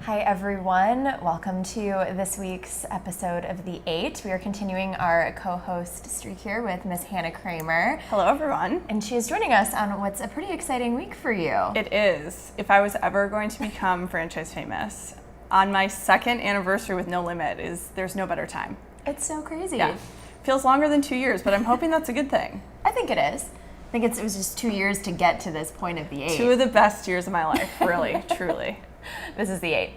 Hi everyone, welcome to this week's episode of The 8. We are continuing our co-host streak here with Miss Hannah Kramer. Hello everyone. And she is joining us on what's a pretty exciting week for you. It is. If I was ever going to become franchise famous, on my second anniversary with No Limit, there's no better time. It's so crazy. Yeah. Feels longer than 2 years, but I'm hoping that's a good thing. I think it is. I think it was just 2 years to get to this point of The 8. 2 of the best years of my life, really, truly. This is The 8.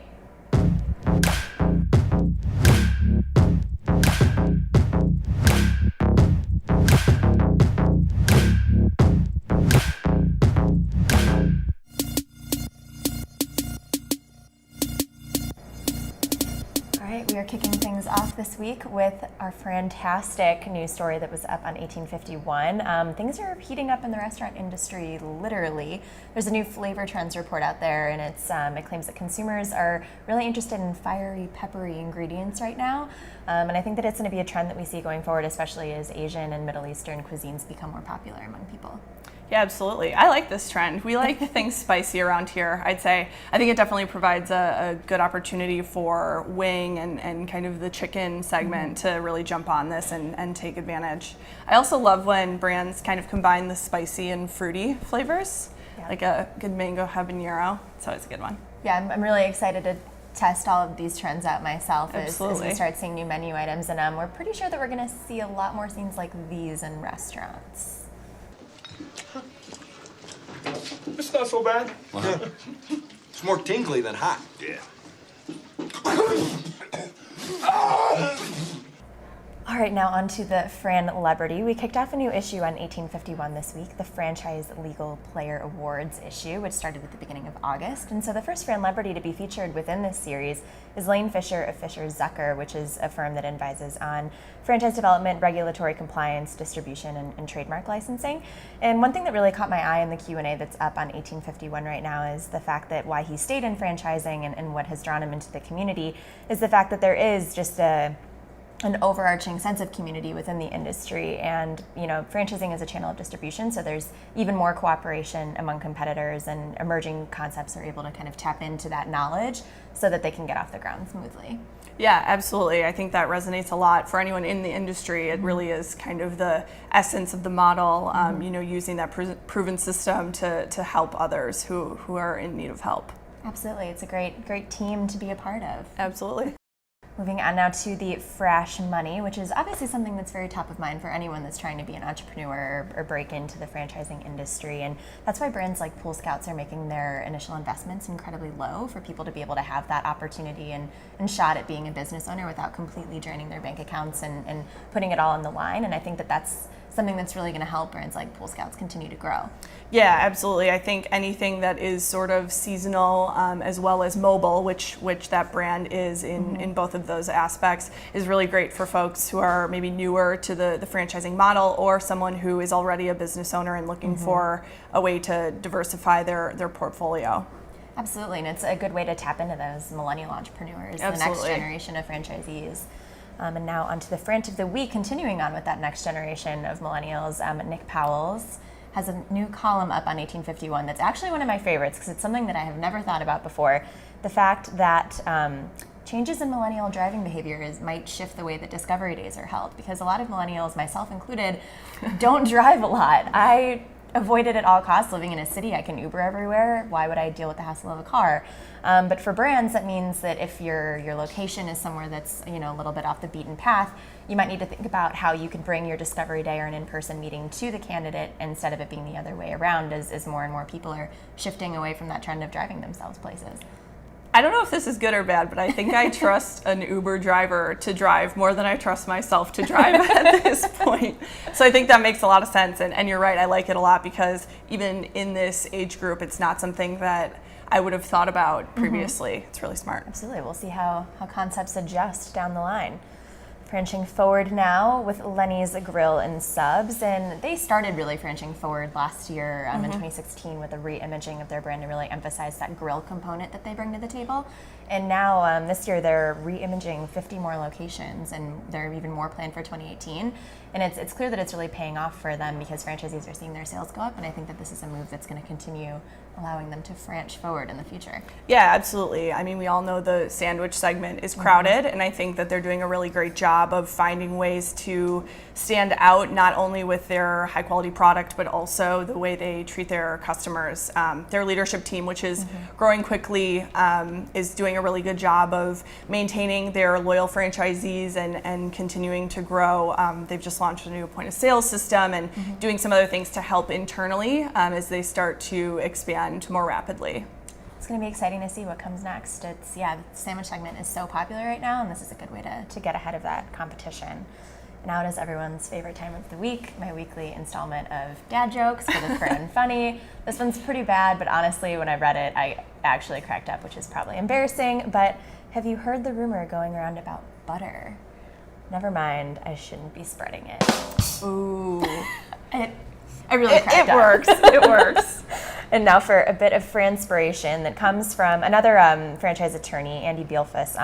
We are kicking things off this week with our fantastic news story that was up on 1851. Things are heating up in the restaurant industry, literally. There's a new flavor trends report out there, and it claims that consumers are really interested in fiery, peppery ingredients right now. And I think that it's going to be a trend that we see going forward, especially as Asian and Middle Eastern cuisines become more popular among people. Yeah, absolutely. I like this trend. We like things spicy around here, I'd say. I think it definitely provides a good opportunity for wing and kind of the chicken segment to really jump on this and take advantage. I also love when brands kind of combine the spicy and fruity flavors, like a good mango habanero. It's always a good one. Yeah, I'm really excited to test all of these trends out myself as we start seeing new menu items. And we're pretty sure that we're going to see a lot more scenes like these in restaurants. It's not so bad. Yeah. It's more tingly than hot. Yeah. All right, now on to the Fran Liberty. We kicked off a new issue on 1851 this week, the Franchise Legal Player Awards issue, which started at the beginning of August. And so the first Fran Liberty to be featured within this series is Lane Fisher of Fisher Zucker, which is a firm that advises on franchise development, regulatory compliance, distribution, and trademark licensing. And one thing that really caught my eye in the Q&A that's up on 1851 right now is the fact that why he stayed in franchising and what has drawn him into the community is the fact that there is just an overarching sense of community within the industry, and franchising is a channel of distribution, so there's even more cooperation among competitors, and emerging concepts are able to kind of tap into that knowledge so that they can get off the ground smoothly. Yeah, absolutely. I think that resonates a lot for anyone in the industry. It really is kind of the essence of the model, using that proven system to help others who are in need of help. Absolutely. It's a great team to be a part of. Absolutely. Moving on now to the Fresh Money, which is obviously something that's very top of mind for anyone that's trying to be an entrepreneur or break into the franchising industry. And that's why brands like Pool Scouts are making their initial investments incredibly low for people to be able to have that opportunity and shot at being a business owner without completely draining their bank accounts and putting it all on the line. And I think that that's something that's really going to help brands like Pool Scouts continue to grow. Yeah, absolutely. I think anything that is sort of seasonal as well as mobile, which that brand is in both of those aspects, is really great for folks who are maybe newer to the franchising model, or someone who is already a business owner and looking for a way to diversify their portfolio. Absolutely, and it's a good way to tap into those millennial entrepreneurs, the next generation of franchisees. And now onto the Frant of the Week, continuing on with that next generation of millennials. Nick Powell's has a new column up on 1851 that's actually one of my favorites because it's something that I have never thought about before. The fact that changes in millennial driving behavior might shift the way that discovery days are held, because a lot of millennials, myself included, don't drive a lot. I avoid it at all costs. Living in a city, I can Uber everywhere. Why would I deal with the hassle of a car? But for brands, that means that if your location is somewhere that's a little bit off the beaten path, you might need to think about how you can bring your discovery day or an in-person meeting to the candidate instead of it being the other way around, as more and more people are shifting away from that trend of driving themselves places. I don't know if this is good or bad, but I think I trust an Uber driver to drive more than I trust myself to drive at this point. So I think that makes a lot of sense. And you're right, I like it a lot because even in this age group, it's not something that I would have thought about previously. It's really smart. Absolutely. We'll see how concepts adjust down the line. Branching forward now with Lennys Grill and Subs, and they started really branching forward last year in 2016 with a re-imaging of their brand to really emphasize that grill component that they bring to the table. And now this year they're re-imaging 50 more locations, and there are even more planned for 2018. And it's clear that it's really paying off for them because franchisees are seeing their sales go up, and I think that this is a move that's going to continue allowing them to branch forward in the future. Yeah, absolutely. I mean, we all know the sandwich segment is crowded, and I think that they're doing a really great job of finding ways to stand out, not only with their high quality product, but also the way they treat their customers. Their leadership team, which is growing quickly, is doing a really good job of maintaining their loyal franchisees and continuing to grow. They've just launched a new point of sale system and doing some other things to help internally as they start to expand more rapidly. It's going to be exciting to see what comes next. The sandwich segment is so popular right now, and this is a good way to get ahead of that competition. Now it is everyone's favorite time of the week, my weekly installment of dad jokes for the Fran Funny. This one's pretty bad, but honestly, when I read it, I actually cracked up, which is probably embarrassing. But have you heard the rumor going around about butter? Never mind, I shouldn't be spreading it. Ooh. I really cracked up. It works. It works. And now for a bit of Transporation that comes from another franchise attorney, Andy Bielfus.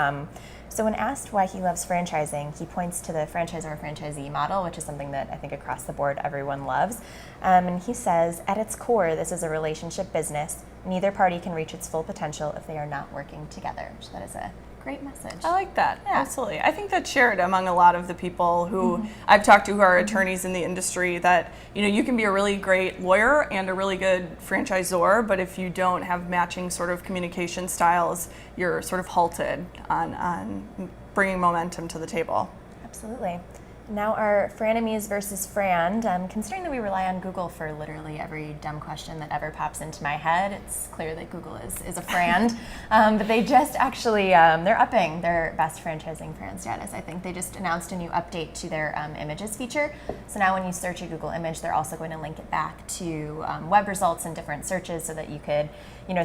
So when asked why he loves franchising, he points to the franchisor-franchisee model, which is something that I think across the board everyone loves. And he says, at its core, this is a relationship business. Neither party can reach its full potential if they are not working together. So that is a great message. I like that. Yeah. Absolutely. I think that's shared among a lot of the people who I've talked to who are attorneys in the industry, that you can be a really great lawyer and a really good franchisor, but if you don't have matching sort of communication styles, you're sort of halted on bringing momentum to the table. Absolutely. Now our frenemies versus Fran. Considering that we rely on Google for literally every dumb question that ever pops into my head, it's clear that Google is a friend. But they just actually, they're upping their best franchising Fran status. I think they just announced a new update to their images feature. So now when you search a Google image, they're also going to link it back to web results and different searches so that you could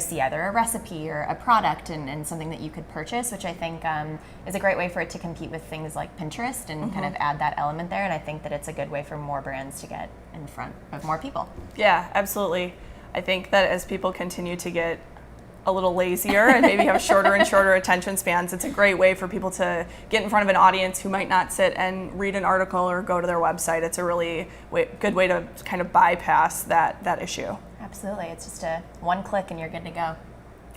see either a recipe or a product and something that you could purchase, which I think is a great way for it to compete with things like Pinterest and kind of add that element there. And I think that it's a good way for more brands to get in front of more people. Yeah, absolutely. I think that as people continue to get a little lazier and maybe have shorter and shorter attention spans, it's a great way for people to get in front of an audience who might not sit and read an article or go to their website. It's a really good way to kind of bypass that issue. Absolutely. It's just a one click and you're good to go.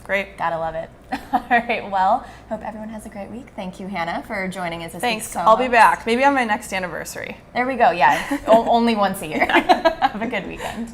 Great. Gotta love it. All right. Well, hope everyone has a great week. Thank you, Hannah, for joining us this week. Thanks. I'll be back. Maybe on my next anniversary. There we go. Yeah. Only once a year. Have a good weekend.